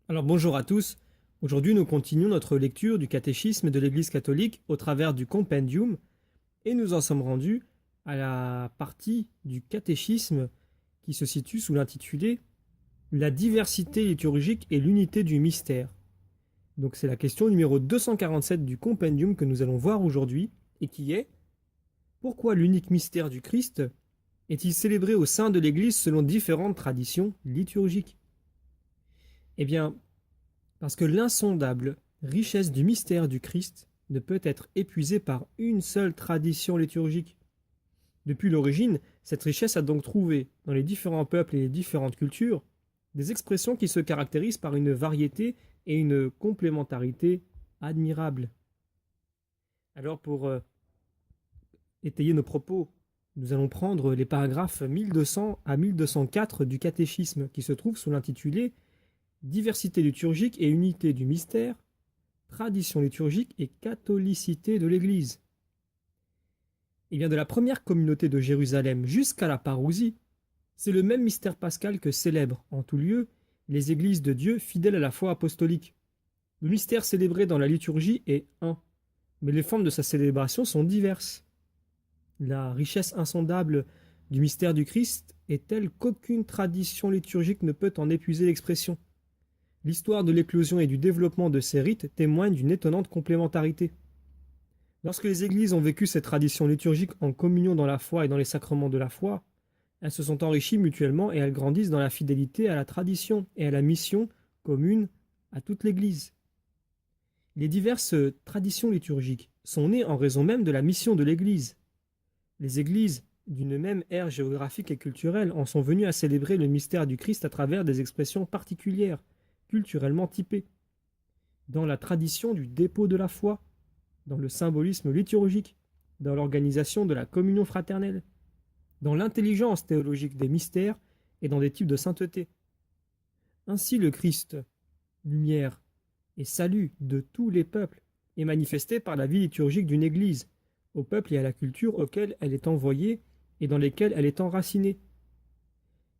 Alors bonjour à tous. Aujourd'hui, nous continuons notre lecture du catéchisme de l'Église catholique au travers du compendium et nous en sommes rendus à la partie du catéchisme qui se situe sous l'intitulé La diversité liturgique et l'unité du mystère. Donc c'est la question numéro 247 du compendium que nous allons voir aujourd'hui et qui est: pourquoi l'unique mystère du Christ est-il célébré au sein de l'Église selon différentes traditions liturgiques? Eh bien, parce que l'insondable richesse du mystère du Christ ne peut être épuisée par une seule tradition liturgique. Depuis l'origine, cette richesse a donc trouvé, dans les différents peuples et les différentes cultures, des expressions qui se caractérisent par une variété et une complémentarité admirables. Alors pour étayer nos propos, nous allons prendre les paragraphes 1200 à 1204 du catéchisme qui se trouvent sous l'intitulé Diversité liturgique et unité du mystère, tradition liturgique et catholicité de l'Église. Et bien de la première communauté de Jérusalem jusqu'à la parousie, c'est le même mystère pascal que célèbrent en tout lieu les églises de Dieu fidèles à la foi apostolique. Le mystère célébré dans la liturgie est un, mais les formes de sa célébration sont diverses. La richesse insondable du mystère du Christ est telle qu'aucune tradition liturgique ne peut en épuiser l'expression. L'histoire de l'éclosion et du développement de ces rites témoigne d'une étonnante complémentarité. Lorsque les églises ont vécu cette tradition liturgique en communion dans la foi et dans les sacrements de la foi, elles se sont enrichies mutuellement et elles grandissent dans la fidélité à la tradition et à la mission commune à toute l'Église. Les diverses traditions liturgiques sont nées en raison même de la mission de l'Église. Les églises d'une même ère géographique et culturelle en sont venues à célébrer le mystère du Christ à travers des expressions particulières, culturellement typées, dans la tradition du dépôt de la foi, dans le symbolisme liturgique, dans l'organisation de la communion fraternelle, dans l'intelligence théologique des mystères et dans des types de sainteté. Ainsi le Christ, lumière et salut de tous les peuples, est manifesté par la vie liturgique d'une Église, au peuple et à la culture auxquelles elle est envoyée et dans lesquelles elle est enracinée.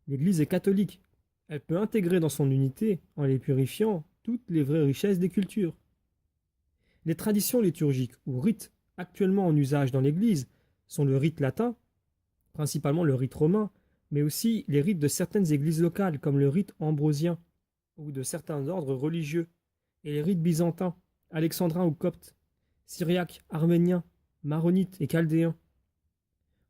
L'Église est catholique. Elle peut intégrer dans son unité, en les purifiant, toutes les vraies richesses des cultures. Les traditions liturgiques ou rites actuellement en usage dans l'Église sont le rite latin, principalement le rite romain, mais aussi les rites de certaines églises locales comme le rite ambrosien ou de certains ordres religieux, et les rites byzantins, alexandrins ou coptes, syriaques, arméniens, maronites et chaldéens.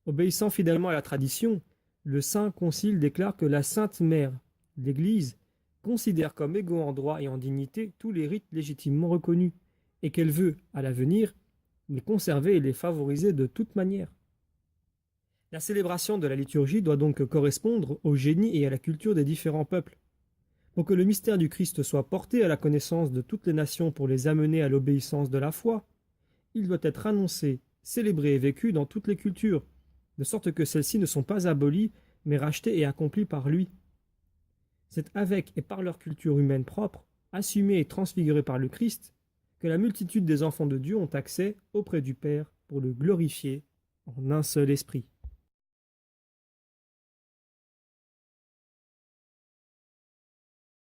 Obéissant fidèlement à la tradition, le Saint Concile déclare que la Sainte Mère, l'Église, considère comme égaux en droit et en dignité tous les rites légitimement reconnus, et qu'elle veut, à l'avenir, les conserver et les favoriser de toute manière. La célébration de la liturgie doit donc correspondre au génie et à la culture des différents peuples. Pour que le mystère du Christ soit porté à la connaissance de toutes les nations pour les amener à l'obéissance de la foi, il doit être annoncé, célébré et vécu dans toutes les cultures, de sorte que celles-ci ne sont pas abolies, mais rachetées et accomplies par lui. C'est avec et par leur culture humaine propre, assumée et transfigurée par le Christ, que la multitude des enfants de Dieu ont accès auprès du Père pour le glorifier en un seul esprit.